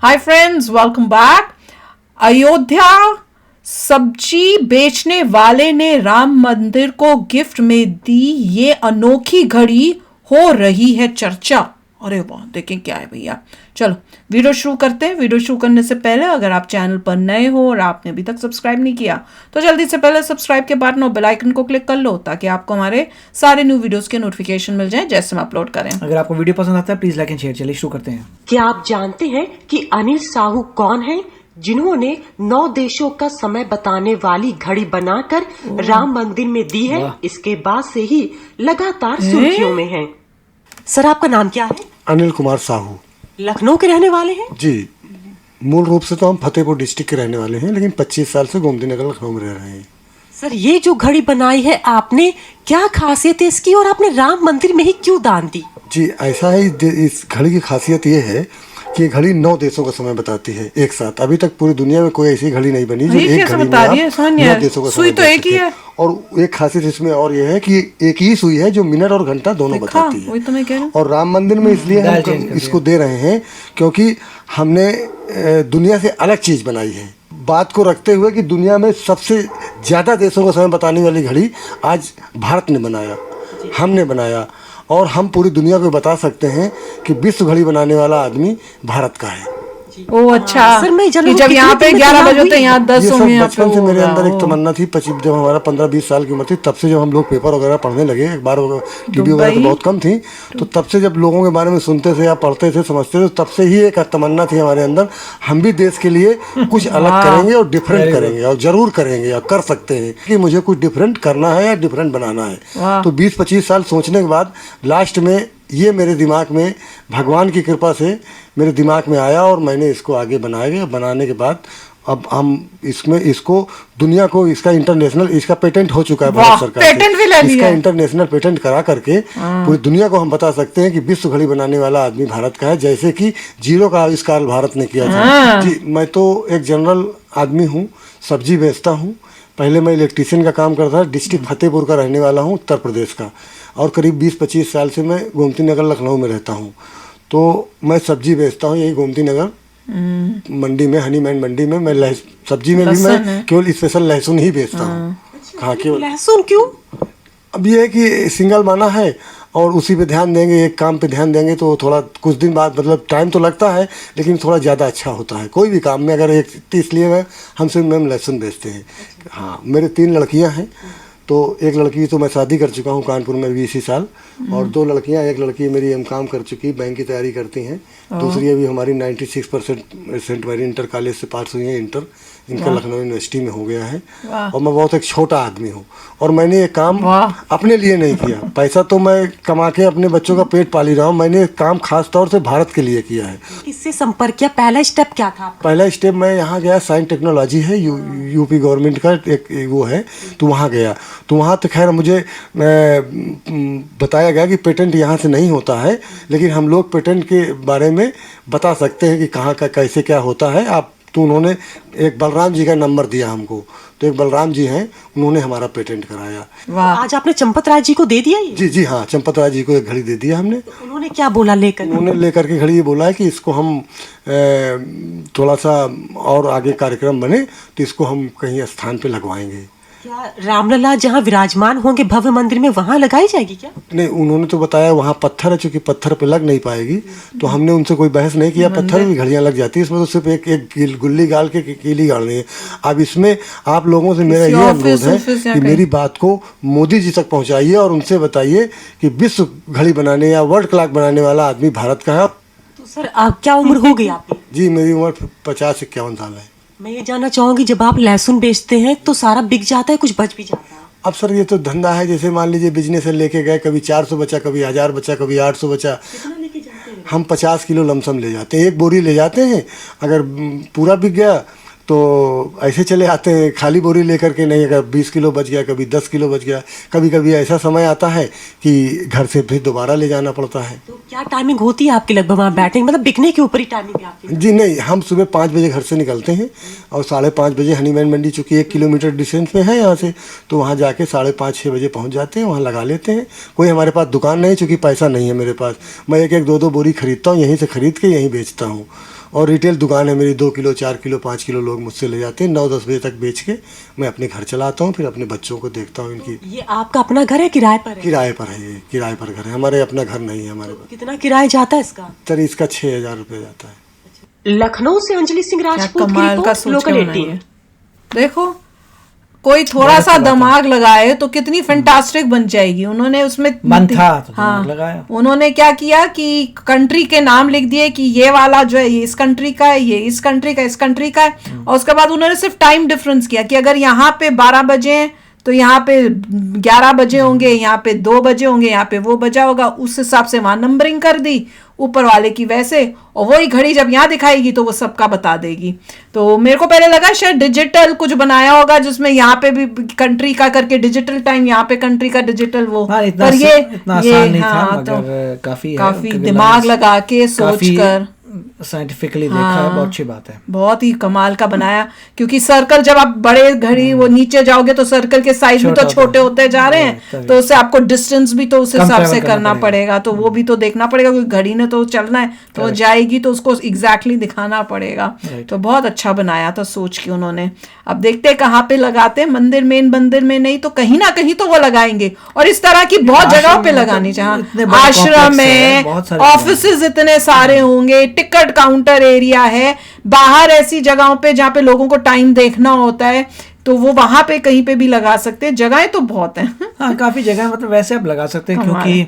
Hi friends, welcome back. Ayodhya सब्जी बेचने वाले ने राम मंदिर को गिफ्ट में दी ये अनोखी घड़ी, हो रही है चर्चा। अरे वाह, देखें क्या है भैया। चलो वीडियो शुरू करते हैं। वीडियो शुरू करने से पहले अगर आप चैनल पर नए हो और आपने अभी तक सब्सक्राइब नहीं किया तो जल्दी से पहले सब्सक्राइब के बटन और बेल आइकन को क्लिक कर लो ताकि आपको हमारे सारे न्यू वीडियोस के नोटिफिकेशन मिल जाए जैसे हम अपलोड करें। अगर आपको वीडियो पसंद आता है प्लीज लाइक एंड शेयर। चलिए शुरू करते हैं। क्या आप जानते हैं कि अनिल साहू कौन है, जिन्होंने 9 देशों का समय बताने वाली घड़ी बनाकर राम मंदिर में दी है। इसके बाद से ही लगातार सुर्खियों में है। सर, आपका नाम क्या है? अनिल कुमार साहू। लखनऊ के रहने वाले हैं? जी, मूल रूप से तो हम फतेहपुर डिस्ट्रिक्ट के रहने वाले हैं, लेकिन 25 साल से गोमती नगर लखनऊ में रह रहे हैं। सर, ये जो घड़ी बनाई है आपने, क्या खासियत है इसकी और आपने राम मंदिर में ही क्यों दान दी? जी, ऐसा है, इस घड़ी की खासियत ये है कि ये घड़ी 9 देशों का समय बताती है एक साथ। अभी तक पूरी दुनिया में कोई ऐसी घड़ी नहीं बनी जो एक घड़ी में आप 9 देशों का समय बता सके। और एक खासियत इसमें और ये है कि एक ही सुई है जो मिनट और घंटा दोनों बताती है। वही तो मैं कह रही हूं। और राम मंदिर में इसलिए हम इसको दे रहे हैं क्योंकि हमने दुनिया से अलग चीज बनाई है, बात को रखते हुए कि दुनिया में सबसे ज्यादा देशों का समय बताने वाली घड़ी आज भारत ने बनाया, हमने बनाया। और हम पूरी दुनिया को बता सकते हैं कि विश्व घड़ी बनाने वाला आदमी भारत का है। ओ अच्छा। सर, मैं कि जब यहाँ पे 11 बजे तो यहाँ 10 ये सब होंगे। बचपन से मेरे अंदर एक तमन्ना थी। जब हमारा 15-20 साल की उम्र थी, तब से जब हम लोग पेपर वगैरह पढ़ने लगे, अखबार टीवी वगैरह तो बहुत कम थी, तो तब से जब लोगों के बारे में सुनते थे या पढ़ते थे, समझते थे, तब से ही एक तमन्ना थी हमारे अंदर, हम भी देश के लिए कुछ अलग करेंगे और डिफरेंट करेंगे और जरूर करेंगे और कर सकते हैं कि मुझे कुछ डिफरेंट करना है या डिफरेंट बनाना है। तो 20-25 साल सोचने के बाद लास्ट में ये मेरे दिमाग में, भगवान की कृपा से मेरे दिमाग में आया और मैंने इसको आगे बनाया। बनाने के बाद अब हम इसको दुनिया को, इसका इंटरनेशनल, इसका पेटेंट हो चुका है भारत सरकार से। पेटेंट भी ले लिया। इसका इंटरनेशनल पेटेंट करा करके पूरी दुनिया को हम बता सकते हैं कि विश्व घड़ी बनाने वाला आदमी भारत का है। जैसे कि जीरो का आविष्कार भारत ने किया था। जी, मैं तो एक जनरल आदमी हूँ, सब्जी बेचता हूँ। पहले मैं इलेक्ट्रीशियन का काम करता था। डिस्ट्रिक्ट फतेहपुर का रहने वाला हूँ, उत्तर प्रदेश का। और करीब 20-25 साल से मैं गोमती नगर लखनऊ में रहता हूँ। तो मैं सब्जी बेचता हूँ यही गोमती नगर मंडी में, हनीमैन मंडी में। मैं सब्जी में भी मैं केवल स्पेशल लहसुन ही बेचता हूँ। हाँ, केवल लहसुन क्यों? अब ये है कि सिंगल बना है और उसी पे ध्यान देंगे, एक काम पे ध्यान देंगे तो थोड़ा कुछ दिन बाद, मतलब टाइम तो लगता है लेकिन थोड़ा ज़्यादा अच्छा होता है कोई भी काम में। अगर एक, इसलिए हमसे मैम लहसुन बेचते हैं। हाँ, मेरे 3 लड़कियाँ हैं। तो एक लड़की तो मैं शादी कर चुका हूँ कानपुर में 20 साल, और 2 लड़कियाँ, एक लड़की मेरी एमकॉम कर चुकी, बैंक की तैयारी करती हैं। दूसरी अभी हमारी 96% मेरी इंटर कॉलेज से पास हुई है। इंटर इनका लखनऊ यूनिवर्सिटी में हो गया है। और मैं बहुत एक छोटा आदमी हूँ और मैंने ये काम अपने लिए नहीं किया। पैसा तो मैं कमा के अपने बच्चों का पेट पाली रहा हूँ। मैंने काम खास तौर से भारत के लिए किया है। किससे संपर्क किया? पहला स्टेप क्या था? पहला स्टेप मैं यहाँ गया, साइंस टेक्नोलॉजी है, यूपी गवर्नमेंट का एक वो है, तो वहाँ गया। तो वहाँ तो खैर मुझे बताया गया कि पेटेंट यहाँ से नहीं होता है, लेकिन हम लोग पेटेंट के बारे में बता सकते हैं कि कहाँ का कैसे क्या होता है। आप तो उन्होंने एक बलराम जी का नंबर दिया हमको। तो एक बलराम जी हैं, उन्होंने हमारा पेटेंट कराया। तो आज आपने चंपत राय जी को दे दिया ये? जी जी हाँ, चंपत राय जी को एक घड़ी दे दिया हमने। तो उन्होंने क्या बोला लेकर? उन्होंने लेकर के घड़ी ये बोला है कि इसको हम थोड़ा सा और आगे कार्यक्रम बने तो इसको हम कहीं स्थान पे लगवाएंगे। क्या रामलला जहाँ विराजमान होंगे भव्य मंदिर में, वहाँ लगाई जाएगी क्या? नहीं, उन्होंने तो बताया वहाँ पत्थर है, चूंकि पत्थर पे लग नहीं पाएगी। तो हमने उनसे कोई बहस नहीं किया। पत्थर भी घड़ियाँ लग जाती है, इसमें तो सिर्फ एक गुल्ली गाल के कीली गाड़नी है। अब इसमें आप लोगों से मेरा ये अनुरोध है कि मेरी बात को मोदी जी तक पहुँचाइए और उनसे बताइए कि विश्व घड़ी बनाने या वर्ल्ड क्लॉक बनाने वाला आदमी भारत का है। तो सर, आप क्या उम्र हो गई आपकी? जी, मेरी उम्र 50-51 साल है। मैं ये जानना चाहूंगी, जब आप लहसुन बेचते हैं तो सारा बिक जाता है, कुछ बच भी जाता है? अब सर, ये तो धंधा है। जैसे मान लीजिए बिजनेस है, लेके गए, कभी 400 बचा, कभी 1000 बचा, कभी 800 बचा। कितना लेके जाते हैं? हम 50 किलो लमसम ले जाते हैं, एक बोरी ले जाते हैं। अगर पूरा बिक गया तो ऐसे चले आते हैं खाली बोरी लेकर के। नहीं, अगर 20 किलो बच गया, कभी 10 किलो बच गया, कभी कभी ऐसा समय आता है कि घर से फिर दोबारा ले जाना पड़ता है। तो क्या टाइमिंग होती है आपकी लगभग वहाँ बैठने की, मतलब बिकने के ऊपर ही टाइमिंग है आपकी? जी नहीं, हम सुबह 5 बजे घर से निकलते हैं और 5:30 बजे हनीमैन मंडी, चूँकि 1 किलोमीटर डिस्टेंस पे है यहाँ से, तो वहाँ जाके 5:30-6 बजे पहुँच जाते हैं, वहाँ लगा लेते हैं। कोई हमारे पास दुकान नहीं, चूँकि पैसा नहीं है मेरे पास। मैं एक 2-2 बोरी खरीदता हूँ, यहीं से खरीद के यहीं बेचता हूँ। और रिटेल दुकान है मेरी, 2 किलो 4 किलो 5 किलो लोग मुझसे ले जाते हैं। 9-10 बजे तक बेच के मैं अपने घर चलाता हूँ, फिर अपने बच्चों को देखता हूँ। इनकी ये आपका अपना घर है, किराए पर है? किराए पर है, ये किराए पर घर है हमारे, अपना घर नहीं है हमारे पास। कितना किराया जाता है इसका? सर इसका 6,000 रुपये जाता है। लखनऊ से अंजलि सिंह क्या राजपूत की कमाल का रिपोर्ट, सोच के लोकल बनाई 18। है। देखो कोई थोड़ा सा दिमाग लगाए तो कितनी फैंटास्टिक बन जाएगी। उन्होंने उसमें मन था तो हाँ, दिमाग लगाया। उन्होंने क्या किया कि कंट्री के नाम लिख दिए कि ये वाला जो है ये इस कंट्री का है, ये इस कंट्री का, इस कंट्री का है। और उसके बाद उन्होंने सिर्फ टाइम डिफरेंस किया कि अगर यहाँ पे 12 बजे हैं तो यहाँ पे 11 बजे होंगे, यहाँ पे 2 बजे होंगे, यहाँ पे वो बजा होगा, उस हिसाब से वहां नंबरिंग कर दी ऊपर वाले की वैसे। और वही घड़ी जब यहाँ दिखाएगी तो वो सबका बता देगी। तो मेरे को पहले लगा शायद डिजिटल कुछ बनाया होगा जिसमें यहाँ पे भी कंट्री का करके डिजिटल टाइम, यहाँ पे कंट्री का डिजिटल वो। हाँ, पर ये इतना आसान नहीं था, हाँ, मगर तो काफी दिमाग लगा के सोच कर साइंटिफिकली देखा है, बहुत अच्छी बात है। बहुत ही कमाल का बनाया। क्योंकि सर्कल जब आप बड़े घड़ी वो नीचे जाओगे तो सर्कल के साइज भी तो छोटे होते जा रहे हैं, तो उससे आपको डिस्टेंस भी तो उस हिसाब से करना पड़ेगा। तो वो भी तो देखना पड़ेगा, क्योंकि घड़ी ने तो चलना है, तो वो जाएगी तो उसको एग्जैक्टली दिखाना पड़ेगा। तो बहुत अच्छा बनाया था सोच के उन्होंने। अब देखते हैं कहाँ पे लगाते हैं, मंदिर में नहीं तो कहीं ना कहीं तो वो लगाएंगे। और इस तरह की बहुत जगहों पे लगानी चाहिए, आश्रम है, ऑफिसेज इतने सारे होंगे, टिकट काउंटर एरिया है, बाहर ऐसी जगहों पे जहाँ पे लोगों को टाइम देखना होता है, तो वो वहां पे कहीं पे भी लगा सकते हैं। जगहें तो बहुत हैं। हाँ, काफी जगह मतलब वैसे आप लगा सकते हैं, क्योंकि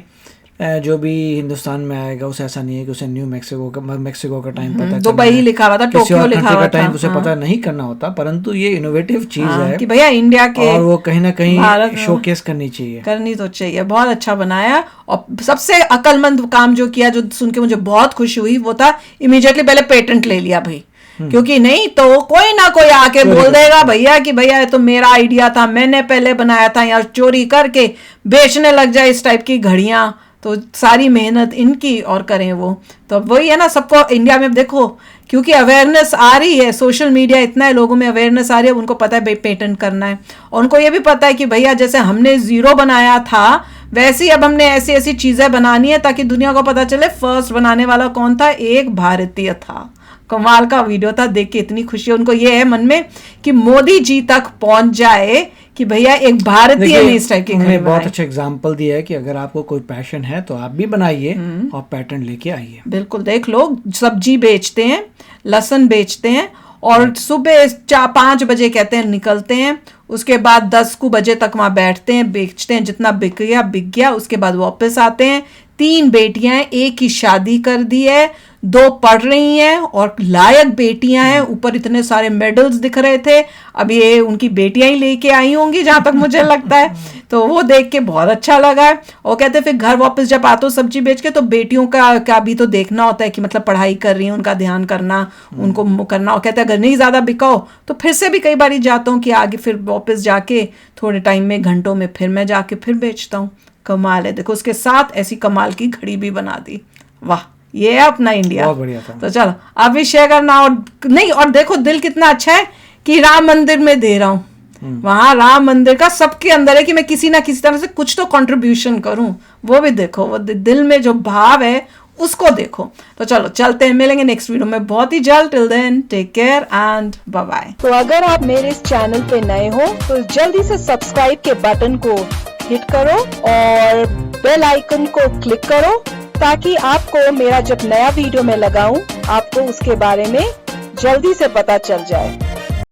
जो भी हिंदुस्तान में आएगा उसे ऐसा नहीं है कि उसे न्यू मैक्सिको का टाइम पता दुबई लिखा हुआ था, टोक्यो लिखा हुआ था, टाइम उसे पता नहीं करना होता। परंतु ये इनोवेटिव चीज है कि भैया इंडिया के, और वो कहीं ना कहीं शोकेस करनी तो चाहिए। बहुत अच्छा बनाया। और सबसे अक्लमंद काम जो किया, जो सुन के मुझे बहुत खुशी हुई, वो था इमीडिएटली पहले पेटेंट ले लिया भाई। क्योंकि नहीं तो कोई ना कोई आके बोल देगा भैया कि भैया ये तो मेरा आइडिया था, मैंने पहले बनाया था, या चोरी करके बेचने लग जाए इस टाइप की घड़ियां। तो सारी मेहनत इनकी और करें वो। तो वही है ना, सबको इंडिया में देखो, क्योंकि अवेयरनेस आ रही है, सोशल मीडिया इतना है, लोगों में अवेयरनेस आ रही है, उनको पता है भाई पेटेंट करना है। और उनको ये भी पता है कि भैया जैसे हमने 0 बनाया था, वैसे ही अब हमने ऐसी ऐसी चीजें बनानी है ताकि दुनिया को पता चले फर्स्ट बनाने वाला कौन था, एक भारतीय था। कमाल का वीडियो था, देख के इतनी खुशी। उनको ये है मन में कि मोदी जी तक पहुंच जाए कि भैया एक भारतीय ने इस टाइप की घड़ी बहुत अच्छा एग्जांपल दिया है कि अगर आपको कोई पैशन है तो आप भी बनाइए और पैटर्न लेके आइए। बिल्कुल, देख लो सब्जी बेचते हैं, लहसुन बेचते हैं, और सुबह 4-5 बजे कहते हैं निकलते हैं, उसके बाद 10 को बजे तक वहां बैठते हैं, बेचते हैं, जितना बिक गया, उसके बाद वापस आते हैं। 3 बेटियां हैं, एक की शादी कर दी है, 2 पढ़ रही हैं और लायक बेटियां हैं। ऊपर इतने सारे मेडल्स दिख रहे थे, अब ये उनकी बेटियां ही लेके आई होंगी जहां तक मुझे लगता है। तो वो देख के बहुत अच्छा लगा है। और कहते फिर घर वापस जब आते हो सब्जी बेच के, तो बेटियों का भी तो देखना होता है कि मतलब पढ़ाई कर रही हैं, उनका ध्यान करना, उनको करना। और कहते हैं अगर नहीं ज्यादा बिका हो तो फिर से भी कई बार जाता हूँ कि आगे फिर वापस जाके थोड़े टाइम में, घंटों में फिर मैं जाके फिर बेचता हूँ। कमाल है। देखो उसके साथ ऐसी कमाल की घड़ी भी बना दी। वाह, ये है अपना इंडिया। बहुत बढ़िया था। तो चलो अब भी शेयर करना। और नहीं, और देखो दिल कितना अच्छा है कि राम मंदिर में दे रहा हूँ। वहां राम मंदिर का सबके अंदर है कि मैं किसी ना किसी तरह से कुछ तो कंट्रीब्यूशन करूं। वो भी देखो, वो दिल में जो भाव है उसको देखो। तो चलो चलते हैं, मिलेंगे नेक्स्ट वीडियो में बहुत ही जल्द। Till then take care and bye bye. तो अगर आप मेरे इस चैनल पे नए हो तो जल्दी से सब्सक्राइब के बटन को हिट करो और बेल आइकन को क्लिक करो, ताकि आपको मेरा जब नया वीडियो मैं लगाऊं आपको उसके बारे में जल्दी से पता चल जाए।